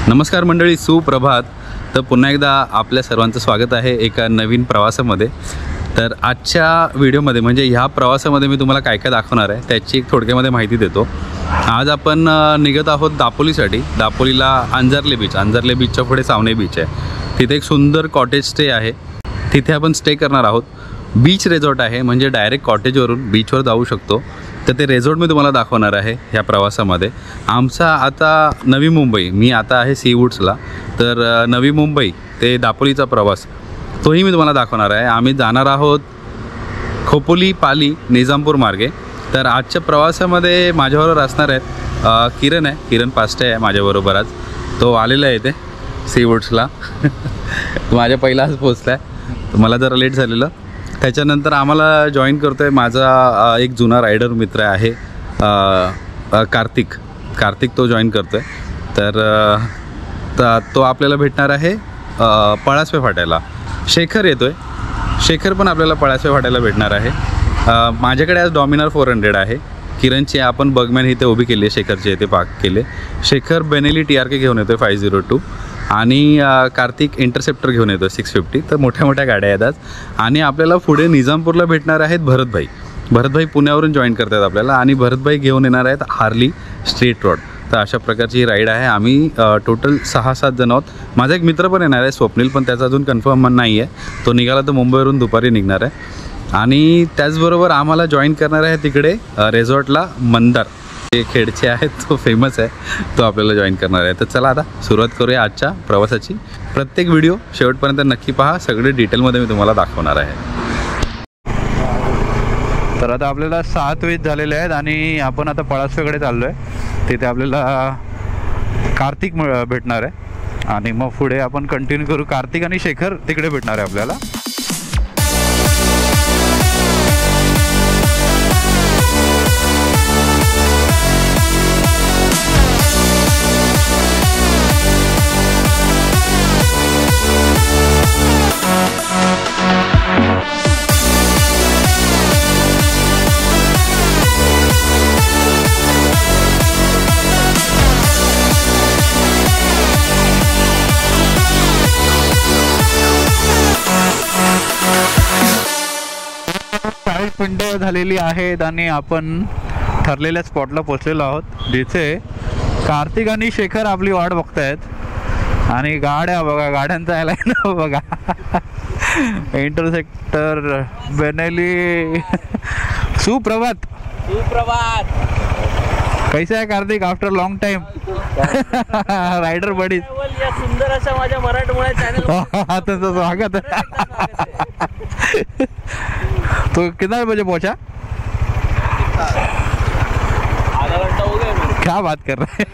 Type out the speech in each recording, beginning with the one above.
नमस्कार मंडळी, सुप्रभात. तर पुन्हा एकदा आपल्या सर्वांचं स्वागत आहे एका नवीन प्रवासामध्ये. तर आजच्या व्हिडिओमध्ये म्हणजे ह्या प्रवासामध्ये मी तुम्हाला काय काय दाखवणार आहे त्याची एक थोडक्यामध्ये माहिती देतो. आज आपण निघत आहोत दापोलीसाठी. दापोलीला अंजरले बीचच्या पुढे सावने बीच आहे. तिथे एक सुंदर कॉटेज स्टे आहे, तिथे आपण स्टे करणार आहोत. बीच रिसॉर्ट आहे, म्हणजे डायरेक्ट कॉटेजवरून बीचवर जाऊ शकतो. तर ते रिसॉर्ट मी तुम्हाला दाखवणार आहे ह्या प्रवासामध्ये. आमचा आता नवी मुंबई, मी आता आहे सीवूड्सला, तर नवी मुंबई ते दापोलीचा प्रवास तोही मी तुम्हाला दाखवणार आहे. आम्ही जाणार आहोत खोपोली, पाली, निजामपूर मार्गे. तर आजच्या प्रवासामध्ये माझ्याबरोबर असणार आहेत किरण पास्टे आहे माझ्याबरोबर. आज तो आलेला आहे इथे सीवूड्सला. माझ्या पहिलाच पोचला आहे, तर मला जरा लेट झालेलं. त्याच्यानंतर आम्हाला जॉईन करतो आहे माझा एक जुना रायडर मित्र आहे कार्तिक. तो जॉईन करतो आहे. तर तो आपल्याला भेटणार आहे पळासवे फाट्याला. शेखर येतो आहे, शेखर पण आपल्याला पळासवे फाट्याला भेटणार आहे. माझ्याकडे आज डॉमिनार 400 आहे. किरणची आपण बगमॅन इथे उभी केली आहे, शेखरची इथे पार्क केले. शेखर बेनेली TRK घेऊन येतो आहे 502 आणि कार्तिक इंटरसेप्टर घेऊन येतो 650. तर मोठ्या गाड्या आहेत आज. आणि आपल्याला पुढे निजामपूरला भेटणार आहेत भरतभाई पुण्यावरून जॉईन करतात आपल्याला. आणि भरतभाई घेऊन येणार आहेत हार्ली स्ट्रीट रोड. तर अशा प्रकारची राईड आहे. आम्ही टोटल 6-7 जण आहोत. माझा एक मित्र पण येणार आहे स्वप्नील, पण त्याचा अजून कन्फर्म नाही आहे. तो निघाला तर मुंबईवरून दुपारी निघणार आहे. आणि त्याचबरोबर आम्हाला जॉईन करणार आहे तिकडे रिसॉर्टला मंदार, जे खेडचे आहेत, तो फेमस आहे, तो आपल्याला जॉईन करणार आहे. तर चला आता सुरुवात करूया आजच्या प्रवासाची. प्रत्येक व्हिडिओ शेवटपर्यंत नक्की पहा, सगळे डिटेलमध्ये मी तुम्हाला दाखवणार आहे. तर आता आपल्याला 7:20 झालेले आहेत आणि आपण आता पळासवेकडे चाललो आहे. तिथे आपल्याला कार्तिक भेटणार आहे आणि मग पुढे आपण कंटिन्यू करू. कार्तिक आणि शेखर तिकडे भेटणार आहे आपल्याला. मिनिटं झालेली आहेत आणि आपण ठरलेल्या स्पॉटला पोचलेलो आहोत, जिथे कार्तिक आणि शेखर आपली वाट बघतायत. आणि गाड्या बघा, गाड्यांचा लाईन बघा. Interceptor Benelli. सुप्रभात. कैसा आहे Kartik after long time? Rider buddy. सुंदर असा माझ्या मराठमोळ्या चॅनल स्वागत. तो कितना बजे पहुंचा? आधा घंटा हो गया. क्या बात कर रहे हैं?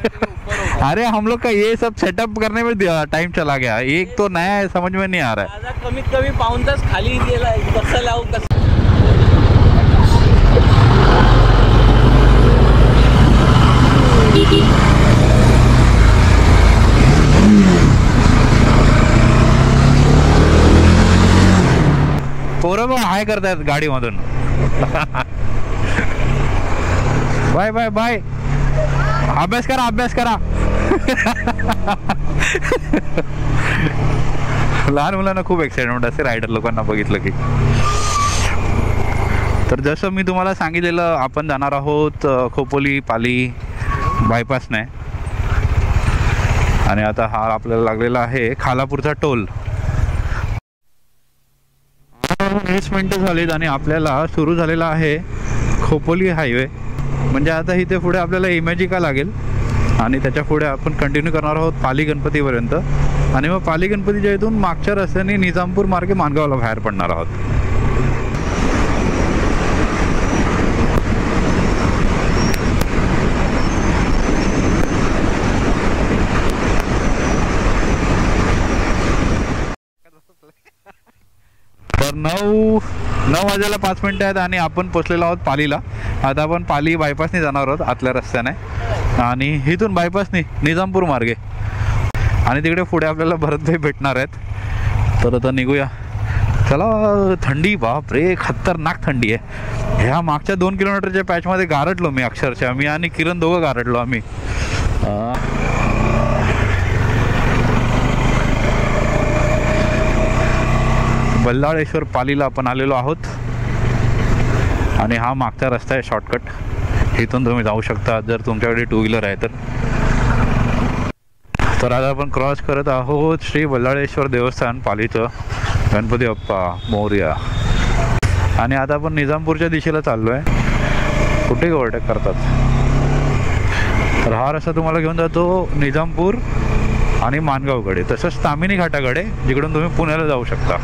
अरे हम लोग का ये सब सेटअप करने में टाइम चला गया. एक तो नया है, समझ में नहीं आ रहा है. कमीत कमी पाऊण तास खाली गेला. कसं लावू कसं. पोरं हाय करतायत गाडीमधून. Bye bye bye. अभ्यास करा. लहान मुलांना खूप एक्साइटमेंट असते रायडर लोकांना बघितलं की. तर जसं मी तुम्हाला सांगितलेलं, आपण जाणार आहोत खोपोली पाली बायपासने. आणि आता हा आपल्याला लागलेला आहे खालापूरचा टोल. 20 मिनिटं झालीत आणि आपल्याला सुरू झालेला आहे खोपोली हायवे. म्हणजे आता इथे पुढे आपल्याला इमॅजिका लागेल आणि त्याच्या पुढे आपण कंटिन्यू करणार आहोत पाली गणपतीपर्यंत. आणि मग पाली गणपतीच्या इथून मागच्या रस्त्याने निजामपूर मार्गे माणगावला बाहेर पडणार आहोत. तर 9 वाजायला 5 मिनिटं आहेत आणि आपण पोचलेलो आहोत पालीला. आता आपण पाली बायपासने जाणार आहोत आतल्या रस्त्याने आणि इथून बायपासने निजामपूर मार्गे. आणि तिकडे पुढे आपल्याला भरतभाई भेटणार आहेत. तर आता निघूया. चला. थंडी बाप रे, खतरनाक थंडी आहे. ह्या मागच्या 2 किलोमीटरच्या पॅचमध्ये गारटलो मी, अक्षरशः मी आणि किरण दोघं गारटलो आम्ही. वल्लाळेश्वर पालीला आपण आलेलो आहोत आणि हा मागचा रस्ता आहे शॉर्टकट. इथून तुम्ही जाऊ शकता जर तुमच्याकडे टू व्हीलर आहे तर आज आपण क्रॉस करत आहोत श्री वल्लाळेश्वर देवस्थान पालीचं. गणपती बाप्पा मोरया. आणि आता आपण निजामपूरच्या दिशेला चाललो आहे. कुठे ओव्हरटेक करतात. तर हा रस्ता तुम्हाला घेऊन जातो निजामपूर आणि माणगावकडे, तसंच तामिनी घाटाकडे, जिकडून तुम्ही पुण्याला जाऊ शकता.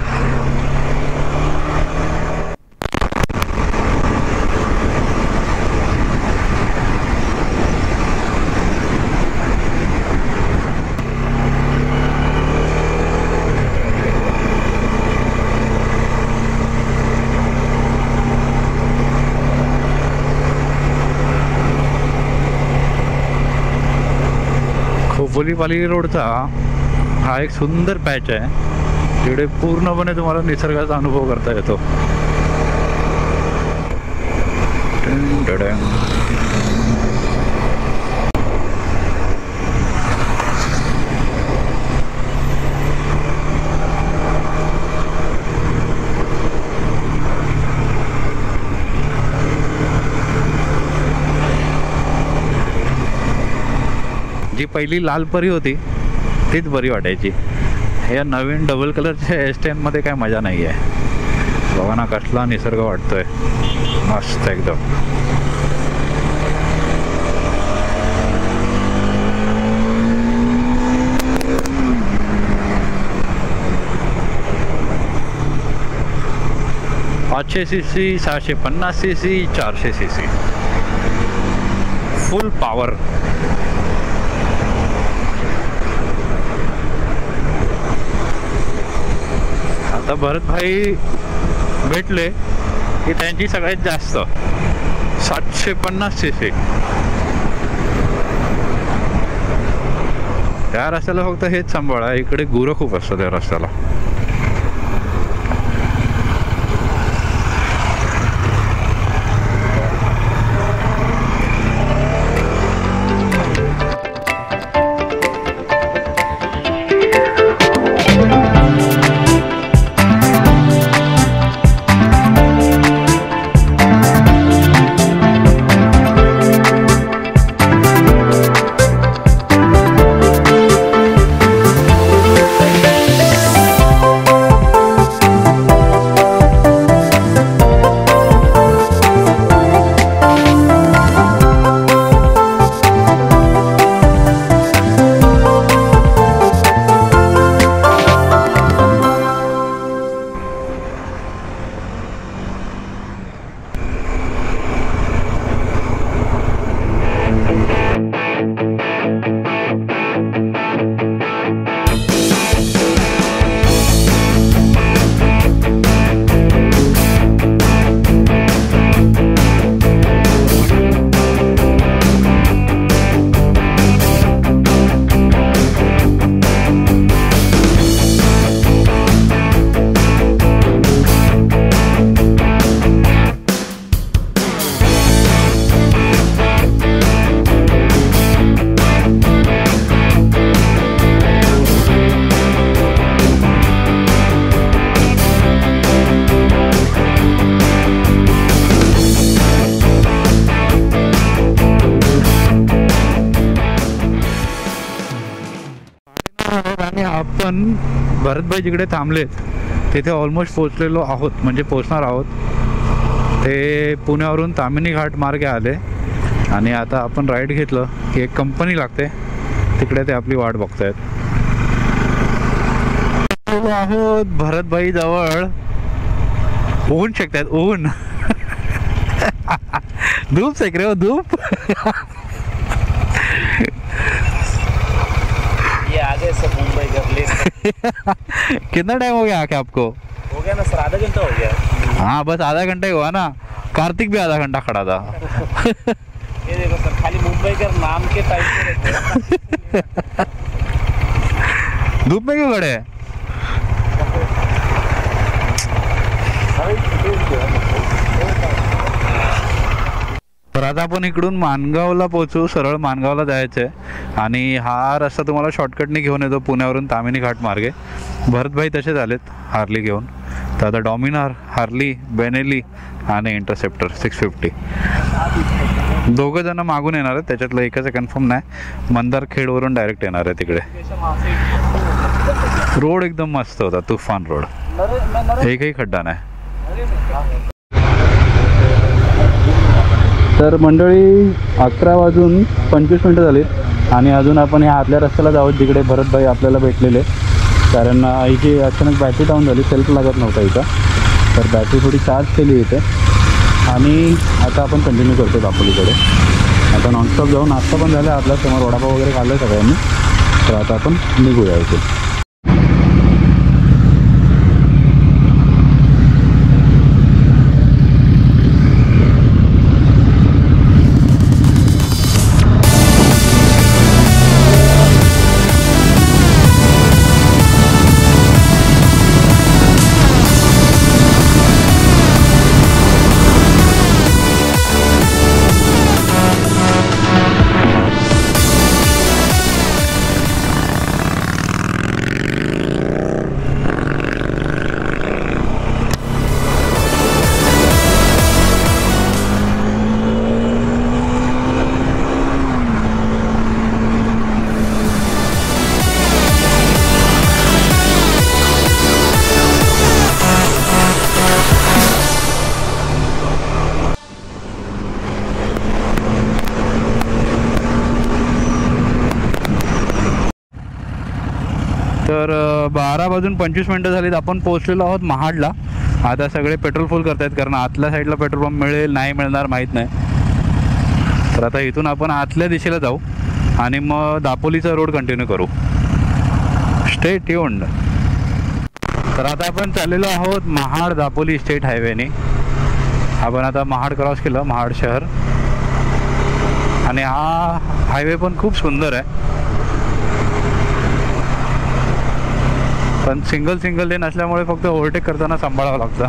खोपोली-पाली रोडचा हा एक सुंदर पॅच आहे, तिकडे पूर्णपणे तुम्हाला निसर्गाचा अनुभव करता येतो. जी पहिली लाल परी होती तीच बरी वाटायची. या नवीन डबल कलरच्या S10मध्ये काय मजा नाही आहे. बघा ना कसला निसर्ग वाटतोय, मस्त एकदम. CC 750 cc 400 cc फुल पॉवर. आता भरत भाई भेटले की त्यांची सगळ्यात जास्त 750 cc. त्या रस्त्याला फक्त हेच सांभाळा, इकडे गुरं खूप असतात त्या रस्त्याला. आणि आपण भरतभाई जिकडे थांबलेत तिथे ऑलमोस्ट पोचलेलो आहोत, म्हणजे पोचणार आहोत. ते पुण्यावरून तामिनी घाट मार्गे आले आणि आता आपण राईड घेतलं की एक कंपनी लागते, तिकडे ते आपली वाट बघतायत. आहोत भरतभाई जवळ. ऊन शेकतायत, ऊन. धूप सेक रहे हो, धूप. ये आगे से मुंबई घर ले. कितना टाइम हो गया आके आपको? हो गया ना सर, आधा घंटा हो गया. हाँ बस आधा घंटा ही हुआ ना. कार्तिक भी आधा घंटा खड़ा था. ये देखो सर, खाली मुंबई का नाम के टाइप से. धूप में क्यों खड़े हैं? तर आता आपण इकडून माणगावला पोहोचू. सरळ माणगावला जायचं आहे आणि हा रस्ता तुम्हाला शॉर्टकटने घेऊन येतो पुण्यावरून तामिनी घाट मार्गे. भरतभाई तसेच आलेत हार्ली घेऊन. तर आता डॉमिनार, हार्ली, बेनेली आणि इंटरसेप्टर 650 दोघं जण मागून येणार आहेत. त्याच्यातलं एकाचं कन्फर्म नाही. मंदारखेडवरून डायरेक्ट येणार आहे तिकडे. रोड एकदम मस्त होता, तुफान रोड, एकही खड्डा नाही. तर मंडळी 11:25 झाली आणि अजून आपण ह्या आतल्या रस्त्याला जाऊ जिकडे भरतभाई आपल्याला भेटलेले. कारण हिची अचानक बॅटरी डाऊन झाली, सेल्फ लागत नव्हता हिचा, तर बॅटरी थोडी चार्ज केली इथे आणि आता आपण कंटिन्यू करतो दापोलीकडे. आता नॉनस्टॉप जाऊन नाश्ता पण झाला आपल्या समोर, वडापाव वगैरे खाल्लं आहे सगळ्यांनी. तर आता आपण निघूया इथे. तर 12:25 झालीत. आपण पोहोचलेलो आहोत महाडला. आता सगळे पेट्रोल फुल करतायत कारण आतल्या साईडला पेट्रोल पंप मिळेल नाही मिळणार माहीत नाही. तर आता इथून आपण आतल्या दिशेला जाऊ आणि मग दापोलीचा रोड कंटिन्यू करू. Stay tuned. तर आता आपण चाललेलो आहोत महाड दापोली स्टेट हायवेने. आपण आता महाड क्रॉस केलं, महाड शहर. आणि हा हायवे पण खूप सुंदर आहे, पण सिंगल लेन असल्यामुळे फक्त ओव्हरटेक करताना सांभाळावं लागतं.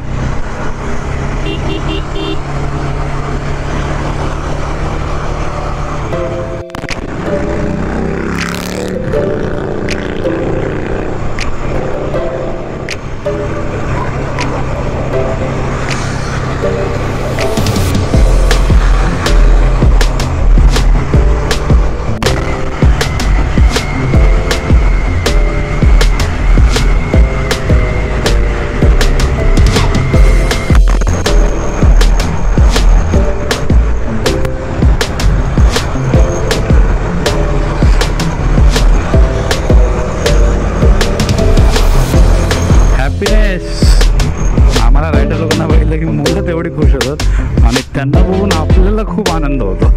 आम्हाला रायडर लोकांना बघितलं की मुलं तेवढी खुश होतात आणि त्यांना बघून आपल्याला खूप आनंद होतो.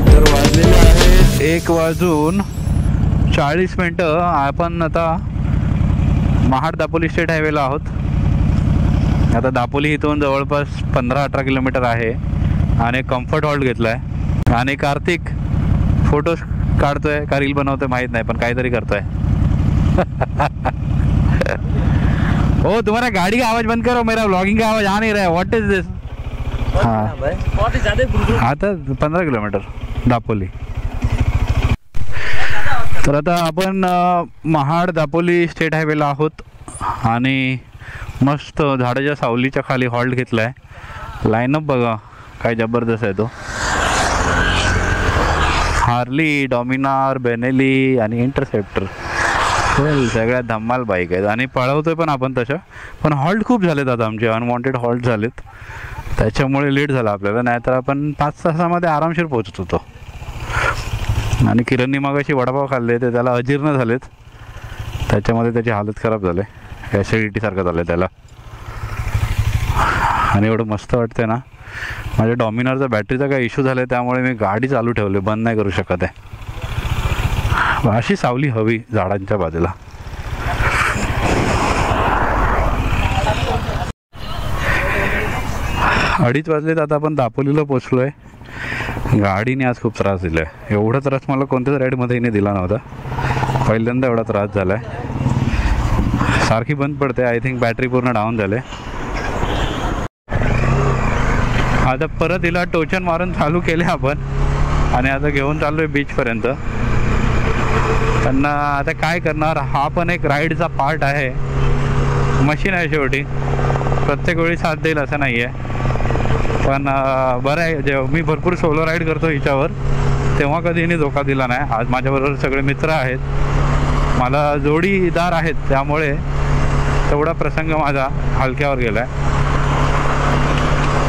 तर वाजलेले आहेत 1:40. आपण आता महाड दापोली स्टेट हायवेला आहोत. आता दापोली इथून जवळपास 15-18 किलोमीटर आहे आणि कम्फर्ट हॉल्ट घेतला आहे. आणि कार्तिक फोटोज काढतोय का रील बनवतोय माहीत नाही, पण काहीतरी करतोय. ओ तुम्हारा गाड़ी का आवाज बंद करो, मेरा व्लॉगिंग का आवाज आ नहीं रहा है. व्हाट इज दिस? हाँ आता 15 किलोमीटर दापोली. तर आता आपण महाड दापोली स्टेट हायवेला आहोत आणि मस्त झाडाच्या सावलीच्या खाली हॉल्ट घेतला आहे. लाईनअप बघा काय जबरदस्त आहे तो. हार्ली, डॉमिनार, बेनेली आणि इंटरसेप्टर सगळ्या धम्माल बाईक आहेत आणि पळवतोय पण आपण तशा. पण हॉल्ट खूप झालेत आता आमचे, अनवॉन्टेड हॉल्ट झालेत, त्याच्यामुळे लेट झाला आपल्याला. नाहीतर आपण 5 तासामध्ये आरामशीर पोहोचत होतो. आणि किरणनी मगाशी वडापाव खाल्ले ते त्याला अजीर्ण झालेत, त्याच्यामध्ये त्याची हालत खराब झाले, ॲसिडिटीसारखं झालं त्याला. आणि एवढं मस्त वाटतंय ना. माझ्या डॉमिनारचा बॅटरीचा काय इश्यू झाला आहे त्यामुळे मी गाडी चालू ठेवली, बंद नाही करू शकत आहे. अशी सावली हवी झाडांच्या बाजूला. अडीच वाजलेत. आता आपण दापोलीला पोचलो आहे. गाडीने आज खूप त्रास दिला आहे. एवढा त्रास मला कोणत्याच राईडमध्ये हिने दिला नव्हता, पहिल्यांदा एवढा त्रास झाला आहे. सारखी बंद पडते. आय थिंक बॅटरी पूर्ण डाऊन झाले. आता परत हिला टोचन मारून चालू केले आपण आणि आता घेऊन चाललो आहे बीचपर्यंत. त्यांना आता काय करणार, हा पण एक राईडचा पार्ट आहे. मशीन आहे शेवटी, प्रत्येक वेळी साथ देईल असं नाही आहे. पण बरं आहे, जेव्हा मी भरपूर सोलो राईड करतो हिच्यावर तेव्हा कधी हिने धोका दिला नाही. आज माझ्याबरोबर सगळे मित्र आहेत, मला जोडीदार आहेत, त्यामुळे तेवढा प्रसंग माझा हलक्यावर गेला आहे.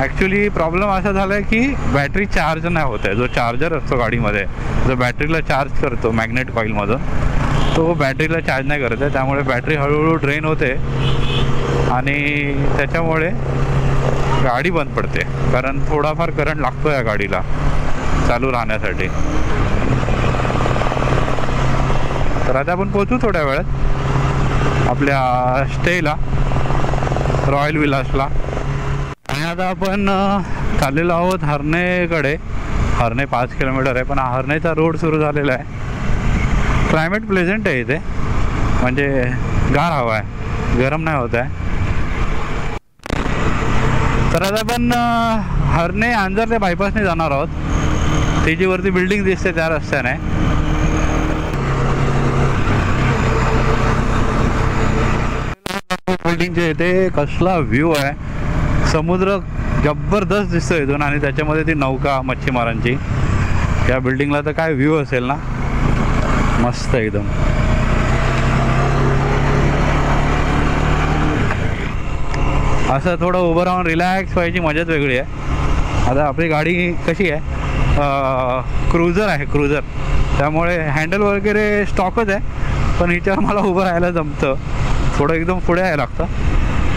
ॲक्च्युली प्रॉब्लेम असा झाला आहे की बॅटरी चार्ज नाही होत आहे. जो चार्जर असतो गाडीमध्ये, जो बॅटरीला चार्ज करतो मॅग्नेट कॉईलमधून, तो बॅटरीला चार्ज नाही करत आहे. त्यामुळे बॅटरी हळूहळू ड्रेन होते आणि त्याच्यामुळे गाडी बंद पडते, कारण थोडाफार करंट लागतो या गाडीला चालू राहण्यासाठी. तर आता आपण पोहोचू थोड्या वेळात आपल्या स्टेला, रॉयल विलासला. आणि आता आपण चाललेलो आहोत हर्नेकडे. हर्ने 5 किलोमीटर आहे, पण हर्नेचा रोड सुरू झालेला आहे. क्लायमेट प्लेझंट आहे इथे, म्हणजे गार हवा आहे, गरम नाही होत आहे. तर आता आपण हर्ने अंजरले बायपासने जाणार आहोत. ती जी वरती बिल्डिंग दिसते त्या रस्त्याने. बिल्डिंगचे इथे कसला व्ह्यू आहे, समुद्र जबरदस्त दिसतो इथून, आणि त्याच्यामध्ये ती नौका मच्छीमारांची. या बिल्डिंगला तर काय व्ह्यू असेल ना, मस्त एकदम. असं थोडं उभं राहून रिलॅक्स व्हायची मजाच वेगळी आहे. आता आपली गाडी कशी आहे, क्रुझर आहे, क्रुझर, त्यामुळे हँडल वगैरे स्टॉकच आहे, पण हिच्यावर मला उभं राहायला जमतं. थोडं एकदम पुढे यायला लागतं,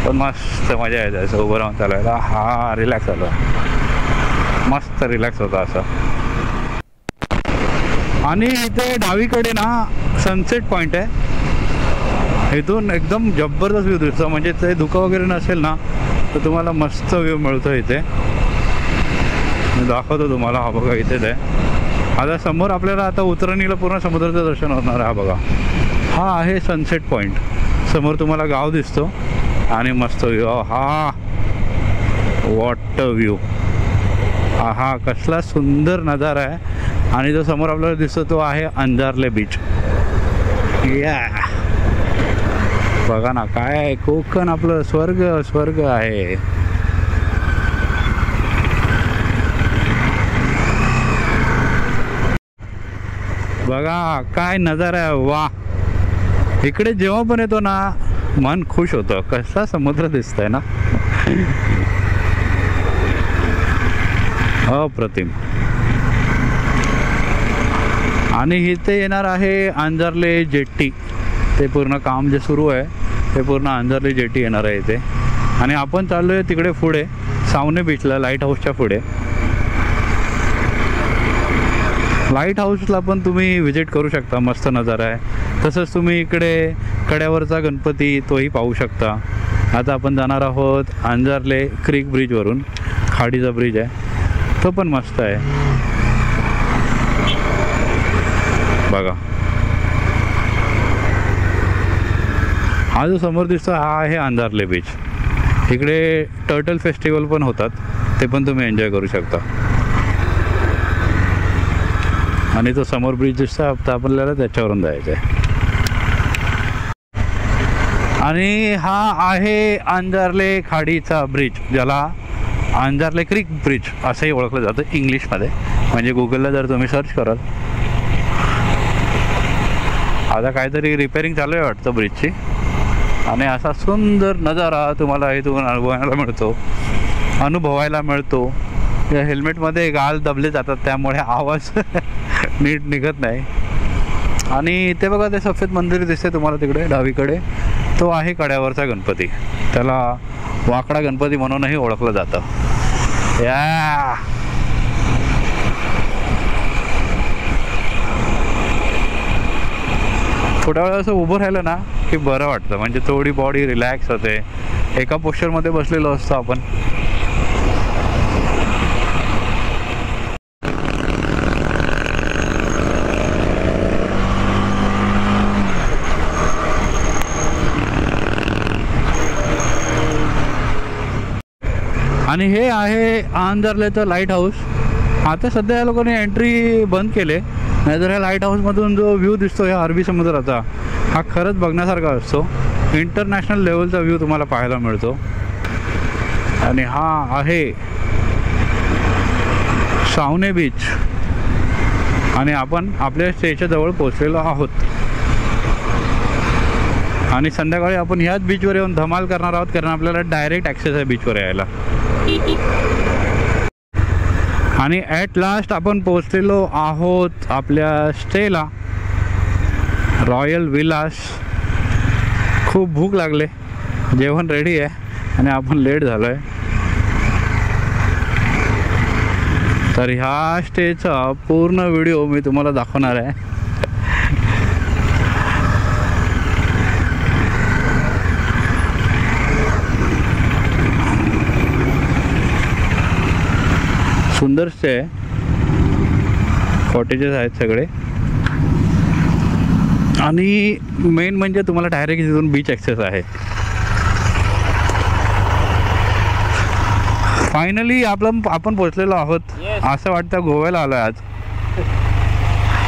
पण मस्त मजा येते असं उभं राहून चालवायला. हा रिलॅक्स झालं, मस्त रिलॅक्स होता असं. आणि इथे डावीकडे ना सनसेट पॉईंट आहे, इथून एकदम जबरदस्त व्ह्यू दिसतो. म्हणजे ते धुकं वगैरे नसेल ना तर तुम्हाला मस्त व्ह्यू मिळतो इथे. मी दाखवतो तुम्हाला. हा बघा इथेच आहे. आता समोर आपल्याला आता उतरणीला पूर्ण समुद्राचं दर्शन होणार आहे. हा बघा, हा आहे सनसेट पॉईंट. समोर तुम्हाला गाव दिसतो आणि मस्त व्ह्यू. हा वॉट व्ह्यू, हा कसला सुंदर नजारा आहे. आणि जो समोर आपल्याला दिसतो तो आहे अंजारले बीच. या बघा ना, काय कोकण आपलं स्वर्ग स्वर्ग आहे. बघा काय नजारा आहे, वा. इकडे जेव्हा पण येतो ना मन खुश होतं. कसा समुद्र दिसतंय ना, अप्रतिम. आणि इथे येणार आहे अंजारले जेट्टी. ते पूर्ण काम जे सुरू आहे ते पूर्ण अंजारले जेट्टी येणार आहे इथे. आणि आपण चाललो आहे तिकडे पुढे सावने बीचला, लाईट हाऊसच्या पुढे. लाईट हाऊसला पण तुम्ही व्हिजिट करू शकता, मस्त नजारा आहे. तसंच तुम्ही इकडे कड्यावरचा गणपती तोही पाहू शकता. आता आपण जाणार आहोत अंजारले क्रीक ब्रिजवरून, खाडीचा ब्रिज आहे तो पण मस्त आहे बघा. हा जो समोर दिसतो हा आहे अंजारले बीच. इकडे टर्टल फेस्टिवल पण होतात, ते पण तुम्ही एन्जॉय करू शकता. आणि तो समोर ब्रिज दिसतो, आता आपल्याला त्याच्यावरून जायचं आहे. आणि हा आहे अंजारले खाडीचा ब्रिज, ज्याला अंजारले क्रीक ब्रिज असंही ओळखलं जातं इंग्लिशमध्ये. म्हणजे गुगलला जर तुम्ही सर्च कराल, आता काहीतरी रिपेअरिंग चालू आहे वाटतं ब्रिजची. आणि असा सुंदर नजारा तुम्हाला इथून अनुभवायला मिळतो. या हेल्मेटमध्ये गाल दबले जातात, त्यामुळे आवाज नीट निघत नाही. आणि ते बघा, ते सफेद मंदिर दिसते तुम्हाला तिकडे डावीकडे, तो आहे कड्यावरचा गणपती. त्याला वाकडा गणपती म्हणूनही ओळखलं जातं. या थोड्या वेळ असं उभं राहिलं ना की बरं वाटतं, म्हणजे थोडी बॉडी रिलॅक्स होते. एका पोश्चरमध्ये बसलेलो असतो आपण. आणि हे आहे अंजारलेचं लाईट हाऊस. आता सध्या या लोकांनी एंट्री बंद केले, नाहीतर या लाईट हाऊसमधून जो व्ह्यू दिसतो या अरबी समुद्राचा, हा खरंच बघण्यासारखा असतो. इंटरनॅशनल लेवलचा व्ह्यू तुम्हाला पाहायला मिळतो. आणि हा आहे सावने बीच आणि आपण आपल्या स्टेच्या जवळ पोहोचलेलो आहोत. आणि संध्याकाळी आपण ह्याच बीचवर येऊन धमाल करणार आहोत, कारण आपल्याला डायरेक्ट ॲक्सेस आहे बीचवर यायला. आणि ॲट लास्ट आपण पोहोचलेलो आहोत आपल्या स्टेला, रॉयल विलास. खूप भूक लागले, जेवण रेडी आहे आणि आपण लेट झालो आहे. तर ह्या स्टेचा पूर्ण व्हिडिओ मी तुम्हाला दाखवणार आहे. सुंदर स्टे आहे, कॉटेजेस आहेत सगळे. आणि मेन म्हणजे तुम्हाला डायरेक्ट तिथून बीच ॲक्सेस आहे. फायनली आपण पोचलेलो आहोत. Yes. असं वाटतं गोव्याला आलो आहे आज,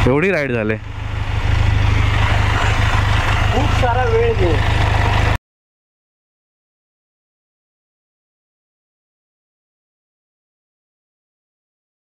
एवढी राईड झाले. खूप सारा वेळ घेऊ.